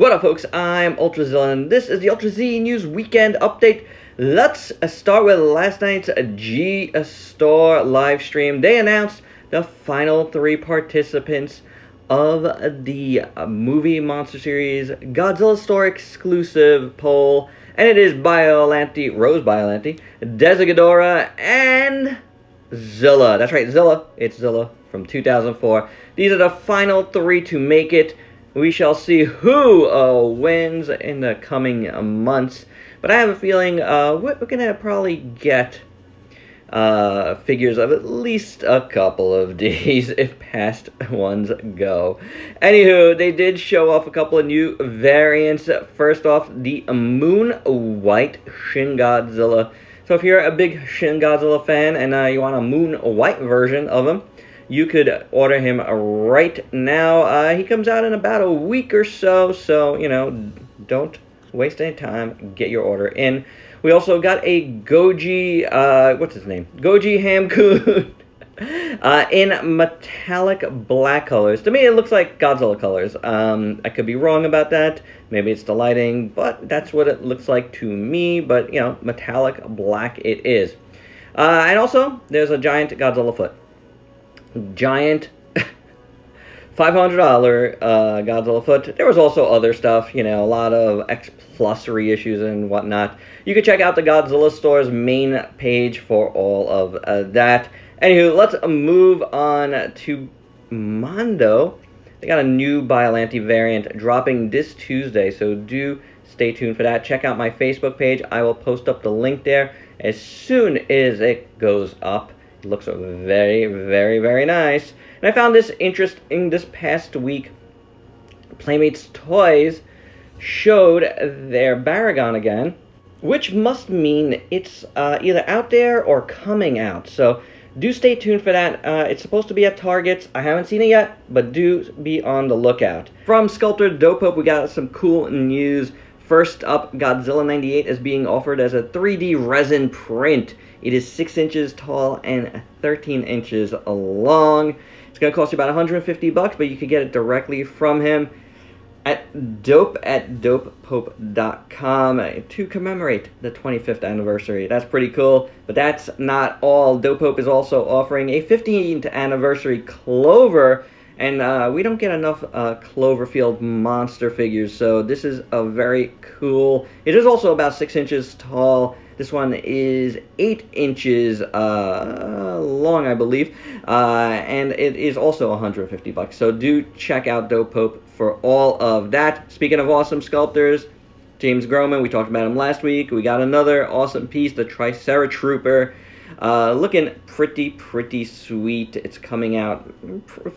What up, folks? I'm Ultrazilla, and this is the Ultra Z News Weekend Update. Let's start with last night's G-Store live stream. They announced the final 3 participants of the movie monster series Godzilla Store exclusive poll, and it is Rose Biollante, Desigadora, and Zilla. That's right, Zilla. It's Zilla from 2004. These are the final 3 to make it. We shall see who wins in the coming months. But I have a feeling we're going to probably get figures of at least a couple of these if past ones go. Anywho, they did show off a couple of new variants. First off, the Moon White Shin Godzilla. So if you're a big Shin Godzilla fan and you want a Moon White version of him, you could order him right now. He comes out in about a week or so, you know, don't waste any time. Get your order in. We also got a Goji, what's his name? Goji Hamkun in metallic black colors. To me, it looks like Godzilla colors. I could be wrong about that. Maybe it's the lighting, but that's what it looks like to me. But, you know, metallic black it is. And also, there's a giant Godzilla foot. Giant $500 Godzilla foot. There was also other stuff, you know, a lot of X Plus reissues and whatnot. You can check out the Godzilla Store's main page for all of that. Anywho, let's move on to Mondo. They got a new Biollante variant dropping this Tuesday, so do stay tuned for that. Check out my Facebook page. I will post up the link there as soon as it goes up. It looks very, very, very nice. And I found this interesting this past week. Playmates Toys showed their Baragon again, which must mean it's either out there or coming out. So do stay tuned for that. It's supposed to be at Target. I haven't seen it yet, but do be on the lookout. From Sculptor Dope Hope, we got some cool news. First up, Godzilla 98 is being offered as a 3D resin print. It is 6 inches tall and 13 inches long. It's going to cost you about $150, but you can get it directly from him at dopepope.com to commemorate the 25th anniversary. That's pretty cool, but that's not all. Dope Hope is also offering a 15th anniversary Clover, and we don't get enough Cloverfield monster figures, so this is a very cool. It is also about 6 inches tall. This one is 8 inches long, I believe, and it is also $150. So do check out Dope Hope for all of that. Speaking of awesome sculptors, James Groman, we talked about him last week. We got another awesome piece, the Triceratrooper. Looking pretty sweet. It's coming out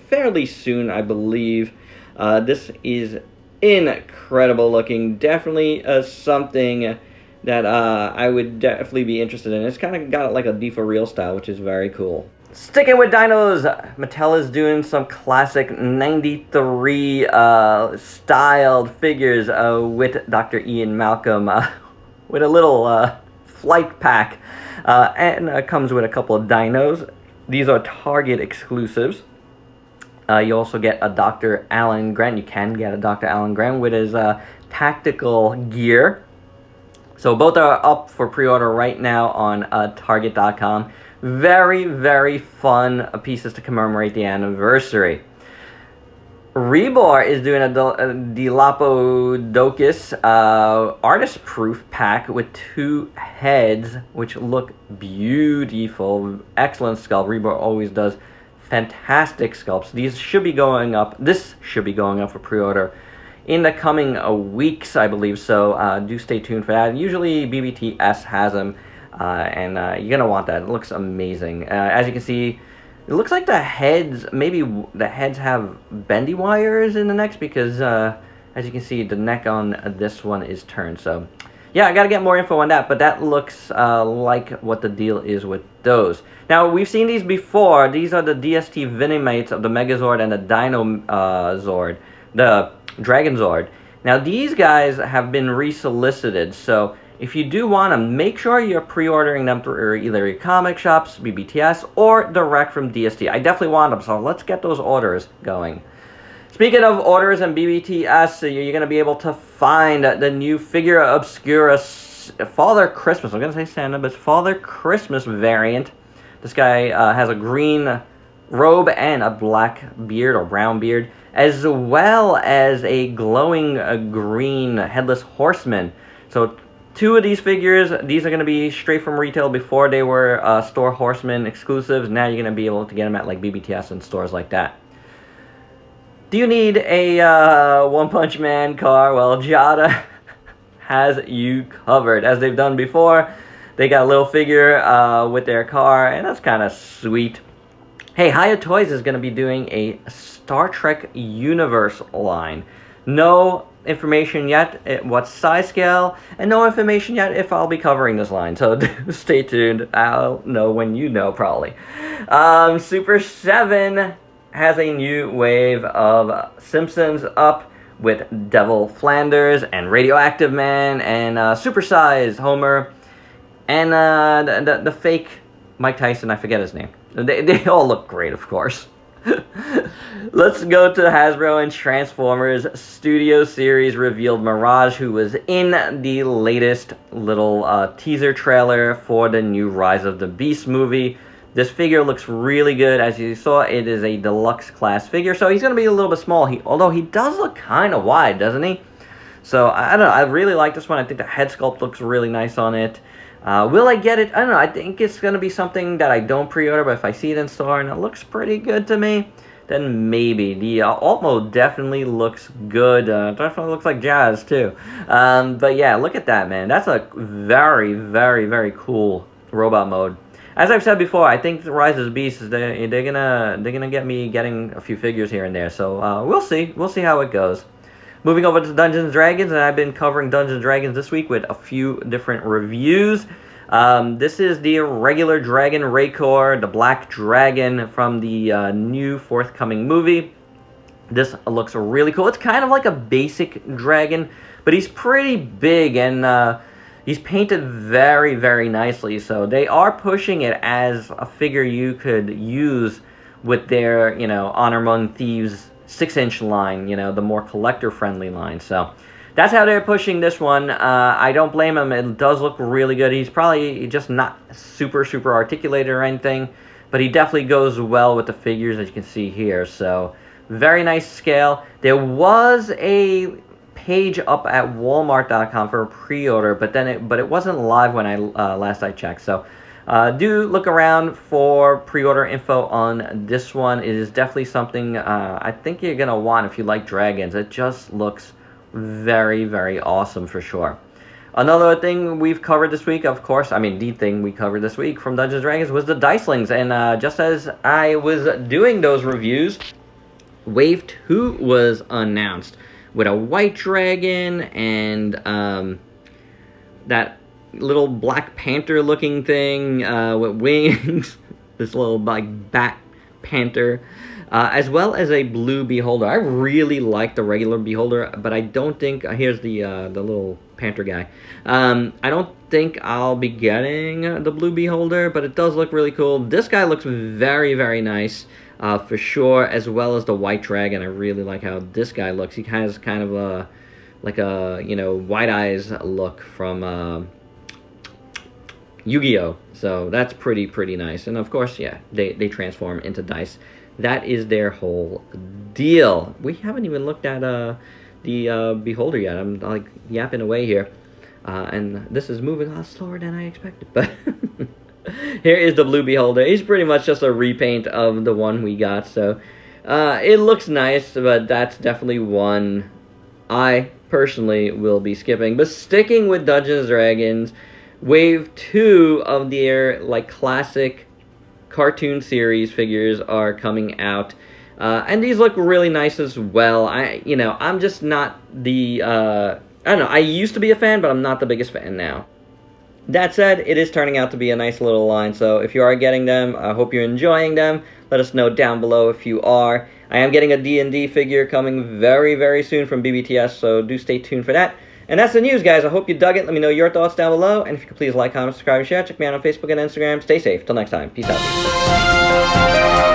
fairly soon, I believe. This is incredible looking. Definitely something that I would definitely be interested in. It's kind of got like a D4 Real style, which is very cool. Sticking with dinos, Mattel is doing some classic 93 styled figures with Dr. Ian Malcolm with a little flight pack. And comes with a couple of dinos. These are Target exclusives. You also get a Dr. Alan Grant. You can get a Dr. Alan Grant with his tactical gear. So both are up for pre-order right now on Target.com. Very, very fun pieces to commemorate the anniversary. Rebar is doing a Dilophosaurus artist-proof pack with 2 heads, which look beautiful. Excellent sculpt. Rebar always does fantastic sculpts. These should be going up. This should be going up for pre-order in the coming weeks, I believe. So do stay tuned for that. Usually BBTS has them, and you're gonna want that. It looks amazing. As you can see, it looks like the heads, maybe the heads have bendy wires in the necks because, as you can see, the neck on this one is turned. So, yeah, I got to get more info on that, but that looks like what the deal is with those. Now, we've seen these before. These are the DST Vinimates of the Megazord and the Dinozord, the Dragonzord. Now, these guys have been resolicited, so if you do want them, make sure you're pre-ordering them through either your comic shops, BBTS, or direct from DST. I definitely want them, so let's get those orders going. Speaking of orders and BBTS, you're going to be able to find the new Figure Obscura Father Christmas. I'm going to say Santa, but it's Father Christmas variant. This guy has a green robe and a black beard or brown beard, as well as a glowing green headless horseman. So 2 of these figures, these are going to be straight from retail. Before they were store horseman exclusives. Now you're going to be able to get them at like BBTS and stores like that. Do you need a One Punch Man car? Well, Jada has you covered. As they've done before, they got a little figure with their car, and that's kind of sweet. Hey, Hiya Toys is going to be doing a Star Trek Universe line. No information yet what size scale, and no information yet if I'll be covering this line. So stay tuned. I'll know when you know, probably. Super 7 has a new wave of Simpsons up with Devil Flanders and Radioactive Man and supersized Homer and the fake Mike Tyson. I forget his name. They all look great, of course. Let's go to Hasbro and Transformers Studio Series revealed Mirage, who was in the latest little teaser trailer for the new Rise of the Beast movie. This figure looks really good. As you saw, it is a deluxe class figure, so he's going to be a little bit small. Although he does look kind of wide, doesn't he? So, I don't know. I really like this one. I think the head sculpt looks really nice on it. Will I get it? I don't know. I think it's going to be something that I don't pre-order, but if I see it in store and it looks pretty good to me, then maybe. The alt mode definitely looks good. Definitely looks like jazz, too. But yeah, look at that, man. That's a very, very, very cool robot mode. As I've said before, I think the Rise of the Beast is they're gonna get me getting a few figures here and there. So we'll see how it goes. Moving over to Dungeons & Dragons, and I've been covering Dungeons & Dragons this week with a few different reviews. This is the regular Dragon Raykor, the Black Dragon from the new forthcoming movie. This looks really cool. It's kind of like a basic dragon, but he's pretty big and he's painted very, very nicely. So they are pushing it as a figure you could use with their, Honor Among Thieves 6-inch line, the more collector-friendly line. So that's how they're pushing this one. I don't blame him. It does look really good. He's probably just not super, super articulated or anything, but he definitely goes well with the figures, as you can see here. So very nice scale. There was a page up at Walmart.com for a pre-order, but it wasn't live when last I checked. So do look around for pre-order info on this one. It is definitely something I think you're gonna want if you like dragons. It just looks very, very awesome for sure. Another thing we've covered this week, of course, the thing we covered this week from Dungeons & Dragons was the Dicelings, and just as I was doing those reviews, Wave 2 was announced with a white dragon and that little Black Panther looking thing with wings, this little bat panther, as well as a blue beholder. I really like the regular beholder, but I don't think, here's the little panther guy. I don't think I'll be getting the blue beholder, but it does look really cool. This guy looks very, very nice. For sure, as well as the white dragon. I really like how this guy looks. He has kind of a White Eyes look from Yu-Gi-Oh! So that's pretty nice. And of course, yeah, they transform into dice. That is their whole deal. We haven't even looked at the beholder yet. I'm like yapping away here, and this is moving a lot slower than I expected. But here is the blue beholder. He's pretty much just a repaint of the one we got. So it looks nice, but that's definitely one I personally will be skipping. But sticking with Dungeons & Dragons, Wave 2 of their classic cartoon series figures are coming out, and these look really nice as well. I'm just not the I don't know, I used to be a fan, but I'm not the biggest fan now. That said, it is turning out to be a nice little line, so if you are getting them, I hope you're enjoying them. Let us know down below if you are. I am getting a D&D figure coming very, very soon from BBTS, so do stay tuned for that. And that's the news, guys. I hope you dug it. Let me know your thoughts down below, and if you could please like, comment, subscribe, and share. Check me out on Facebook and Instagram. Stay safe. Till next time. Peace out.